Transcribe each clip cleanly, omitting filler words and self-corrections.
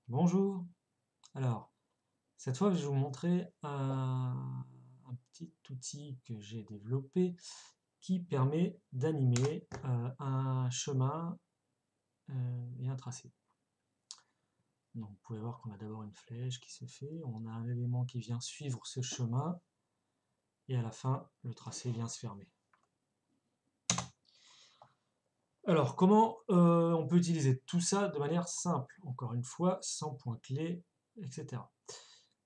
Bonjour. Alors, cette fois, je vais vous montrer un petit outil que j'ai développé qui permet d'animer un chemin et un tracé. Donc, vous pouvez voir qu'on a d'abord une flèche qui se fait, on a un élément qui vient suivre ce chemin et à la fin, le tracé vient se fermer. Alors, comment on peut utiliser tout ça de manière simple, encore une fois, sans point clé, etc.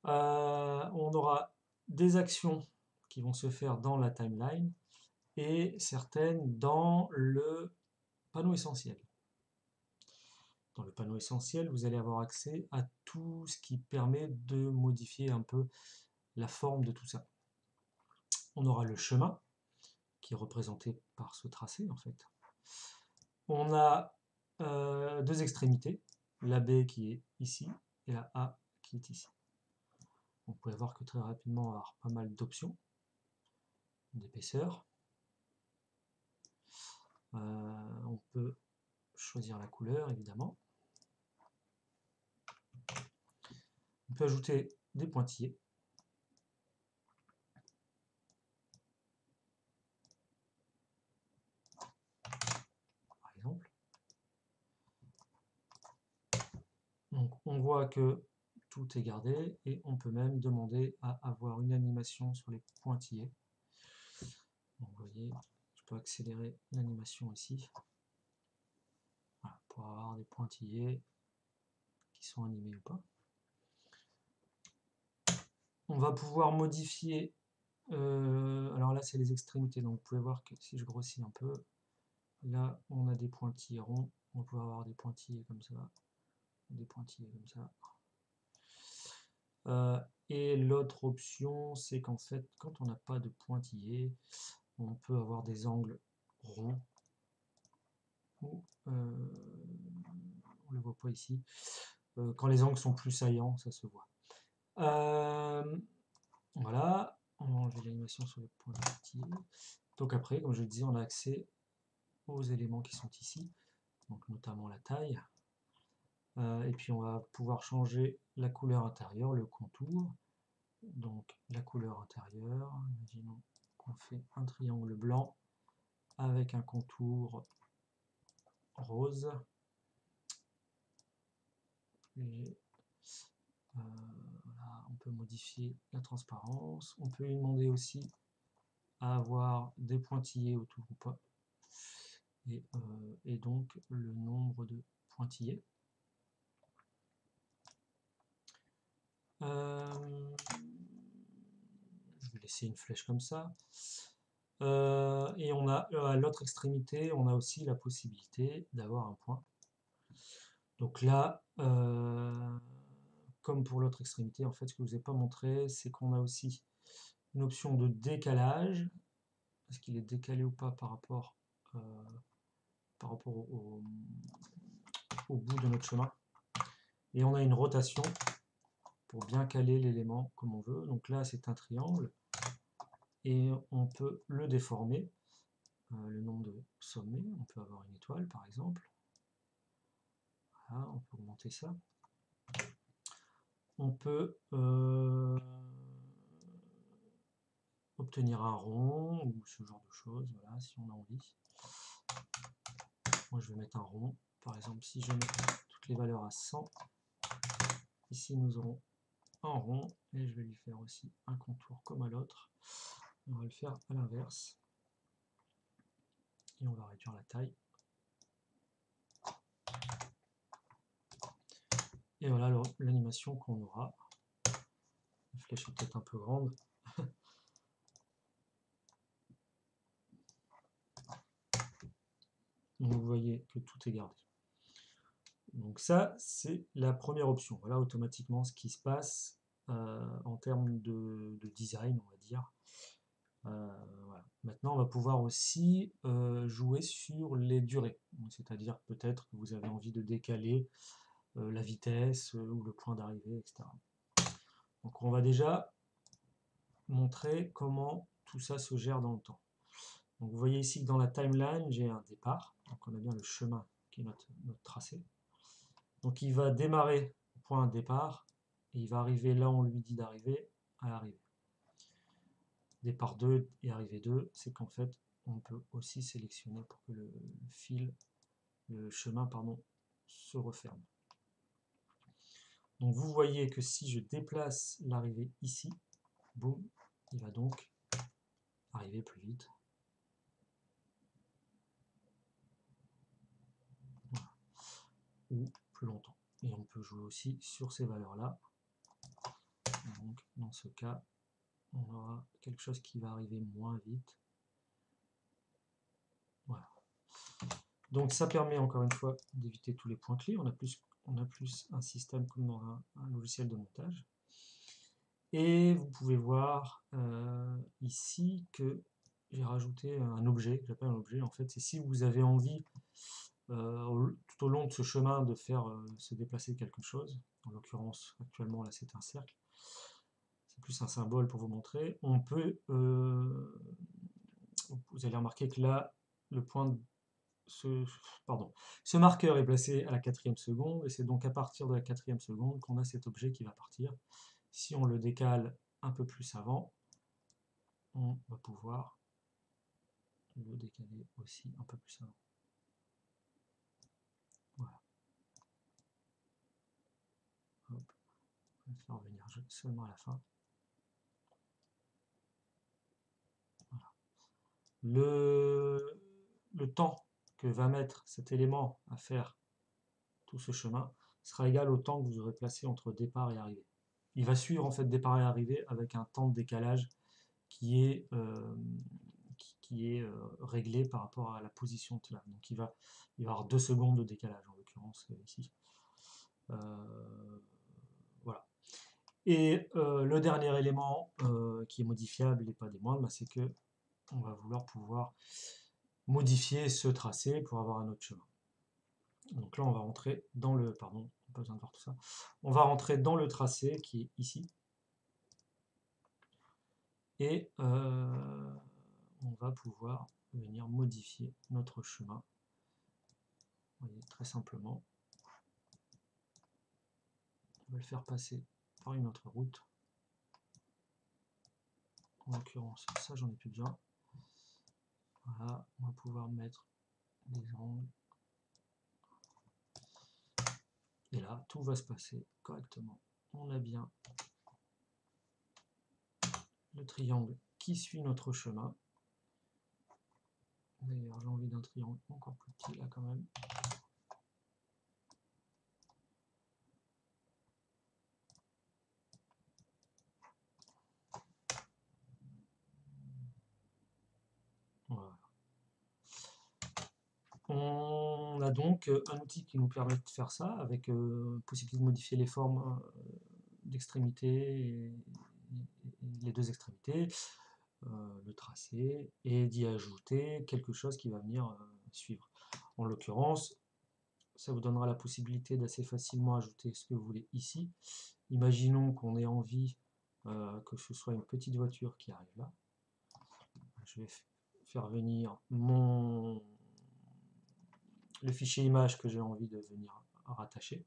On aura des actions qui vont se faire dans la timeline et certaines dans le panneau essentiel. Dans le panneau essentiel, vous allez avoir accès à tout ce qui permet de modifier un peu la forme de tout ça. On aura le chemin, qui est représenté par ce tracé en fait. On a deux extrémités, la B qui est ici et la A qui est ici. Vous pouvez voir que très rapidement on va avoir pas mal d'options d'épaisseur. On peut choisir la couleur évidemment. On peut ajouter des pointillés. Par exemple. Donc on voit que tout est gardé et on peut même demander à avoir une animation sur les pointillés. Donc, vous voyez, je peux accélérer l'animation ici. Voilà, pour avoir des pointillés qui sont animés ou pas. On va pouvoir modifier, alors là c'est les extrémités, donc vous pouvez voir que si je grossis un peu, là on a des pointillés ronds, on peut avoir des pointillés comme ça, des pointillés comme ça. Et l'autre option, c'est qu'en fait, quand on n'a pas de pointillés, on peut avoir des angles ronds, ou, on ne le voit pas ici, quand les angles sont plus saillants, ça se voit. Voilà, on va enlever l'animation sur les pointillés. Donc après, comme je le disais, on a accès aux éléments qui sont ici, donc notamment la taille. Et puis on va pouvoir changer la couleur intérieure, le contour. Donc la couleur intérieure, imaginons qu'on fait un triangle blanc avec un contour rose. Et, voilà, on peut modifier la transparence. On peut lui demander aussi à avoir des pointillés autour ou pas. Et donc le nombre de pointillés. Je vais laisser une flèche comme ça. Et on a à l'autre extrémité, on a aussi la possibilité d'avoir un point. Donc là, comme pour l'autre extrémité, en fait, ce que je ne vous ai pas montré, c'est qu'on a aussi une option de décalage. Est-ce qu'il est décalé ou pas par rapport au bout de notre chemin. Et on a une rotation pour bien caler l'élément comme on veut. Donc là, c'est un triangle. Et on peut le déformer. Le nombre de sommets, on peut avoir une étoile par exemple. Voilà, on peut augmenter ça. On peut obtenir un rond ou ce genre de choses, voilà, si on a envie. Moi je vais mettre un rond, par exemple si je mets toutes les valeurs à 100, ici nous aurons un rond et je vais lui faire aussi un contour comme à l'autre. On va le faire à l'inverse et on va réduire la taille. Et voilà l'animation qu'on aura. La flèche est peut-être un peu grande. Donc vous voyez que tout est gardé. Donc ça, c'est la première option. Voilà automatiquement ce qui se passe en termes de design, on va dire. Voilà. Maintenant, on va pouvoir aussi jouer sur les durées. C'est-à-dire peut-être que vous avez envie de décaler la vitesse ou le point d'arrivée, etc. Donc on va déjà montrer comment tout ça se gère dans le temps. Donc vous voyez ici que dans la timeline, j'ai un départ. Donc on a bien le chemin qui est notre tracé. Donc il va démarrer au point de départ, et il va arriver là où on lui dit d'arriver, à l'arrivée. Départ 2 et arrivée 2, c'est qu'en fait, on peut aussi sélectionner pour que le chemin, pardon, se referme. Donc vous voyez que si je déplace l'arrivée ici, boum, il va donc arriver plus vite. Voilà. Ou plus longtemps. Et on peut jouer aussi sur ces valeurs-là. Donc dans ce cas, on aura quelque chose qui va arriver moins vite. Voilà. Donc ça permet encore une fois d'éviter tous les points clés. On a plus un système comme dans un logiciel de montage. Et vous pouvez voir ici que j'ai rajouté un objet, que j'appelle un objet. En fait, c'est si vous avez envie, tout au long de ce chemin, de faire se déplacer quelque chose. En l'occurrence, actuellement, là, c'est un cercle. C'est plus un symbole pour vous montrer. On peut, vous allez remarquer que là, le point, ce marqueur est placé à la 4e seconde, et c'est donc à partir de la 4e seconde qu'on a cet objet qui va partir. Si on le décale un peu plus avant, on va pouvoir le décaler aussi un peu plus avant. Voilà. Hop. On va le faire revenir seulement à la fin. Voilà. Le temps que va mettre cet élément à faire tout ce chemin sera égal au temps que vous aurez placé entre départ et arrivée. Il va suivre en fait départ et arrivée avec un temps de décalage qui est réglé par rapport à la position de là. Donc il va y avoir 2 secondes de décalage en l'occurrence ici. Voilà. Et le dernier élément qui est modifiable et pas des moindres, c'est que on va vouloir pouvoir modifier ce tracé pour avoir un autre chemin. Donc là on va rentrer dans le, pardon, pas besoin de voir tout ça, on va rentrer dans le tracé qui est ici, et on va pouvoir venir modifier notre chemin. Vous voyez, très simplement, on va le faire passer par une autre route. En l'occurrence, ça j'en ai plus besoin. Voilà, on va pouvoir mettre des angles. Et là, tout va se passer correctement. On a bien le triangle qui suit notre chemin. D'ailleurs, j'ai envie d'un triangle encore plus petit là quand même. Voilà. On a donc un outil qui nous permet de faire ça, avec possibilité de modifier les formes d'extrémités et les deux extrémités, le tracé, et d'y ajouter quelque chose qui va venir suivre. En l'occurrence, ça vous donnera la possibilité d'assez facilement ajouter ce que vous voulez ici. Imaginons qu'on ait envie que ce soit une petite voiture qui arrive là. Je vais faire venir le fichier image que j'ai envie de venir rattacher.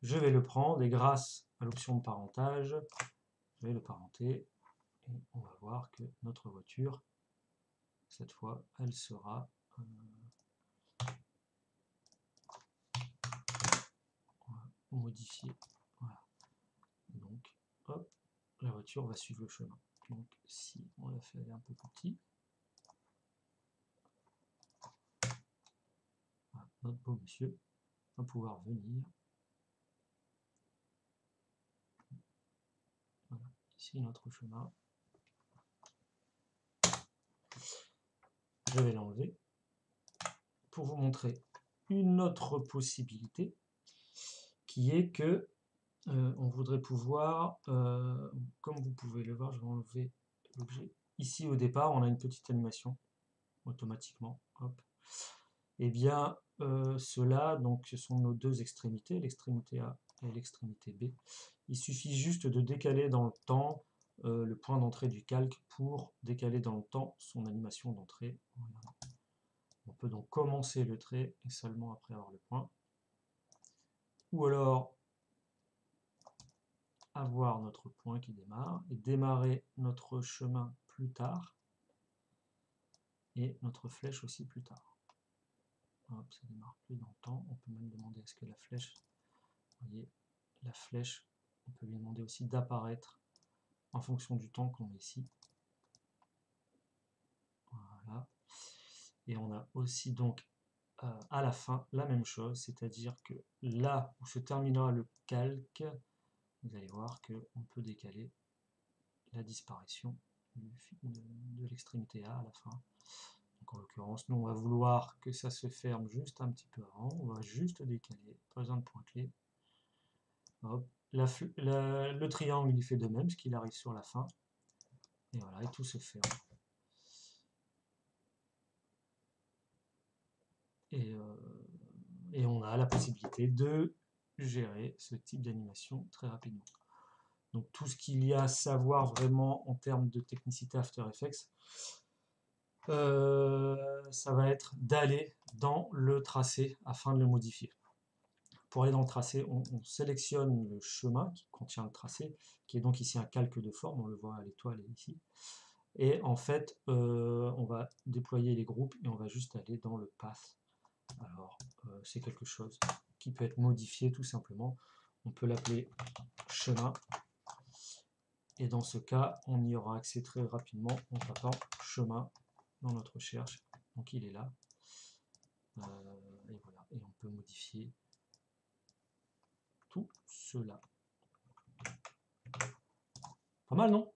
Je vais le prendre et grâce à l'option de parentage, je vais le parenter et on va voir que notre voiture, cette fois, elle sera modifiée. Voilà. Donc, hop, la voiture va suivre le chemin. Donc, si on la fait un peu plus petit, voilà, notre beau monsieur va pouvoir venir. Voilà, ici notre chemin. Je vais l'enlever pour vous montrer une autre possibilité qui est que on voudrait pouvoir, comme vous pouvez le voir, je vais enlever l'objet. Ici au départ, on a une petite animation automatiquement. Hop. Et bien, cela, donc, ce sont nos deux extrémités, l'extrémité A et l'extrémité B. Il suffit juste de décaler dans le temps le point d'entrée du calque pour décaler dans le temps son animation d'entrée. On peut donc commencer le trait et seulement après avoir le point. Ou alors, avoir notre point qui démarre et démarrer notre chemin plus tard et notre flèche aussi plus tard. Hop, ça démarre plus dans le temps. On peut même demander à ce que la flèche, vous voyez, la flèche, on peut lui demander aussi d'apparaître en fonction du temps qu'on met ici. Voilà. Et on a aussi donc à la fin la même chose, c'est-à-dire que là où se terminera le calque, vous allez voir qu'on peut décaler la disparition de l'extrémité A à la fin. Donc en l'occurrence, nous on va vouloir que ça se ferme juste un petit peu avant, on va juste décaler, pas besoin de point clé. Hop. Le triangle il fait de même, ce qu'il arrive sur la fin. Et voilà, et tout se ferme. Et on a la possibilité de gérer ce type d'animation très rapidement. Donc tout ce qu'il y a à savoir vraiment en termes de technicité After Effects, ça va être d'aller dans le tracé afin de le modifier. Pour aller dans le tracé, on sélectionne le chemin qui contient le tracé, qui est donc ici un calque de forme, on le voit à l'étoile ici. Et en fait, on va déployer les groupes et on va juste aller dans le path. Alors, c'est quelque chose qui peut être modifié tout simplement. On peut l'appeler chemin. Et dans ce cas, on y aura accès très rapidement en tapant chemin dans notre recherche. Donc il est là. Et voilà. Et on peut modifier tout cela. Pas mal, non?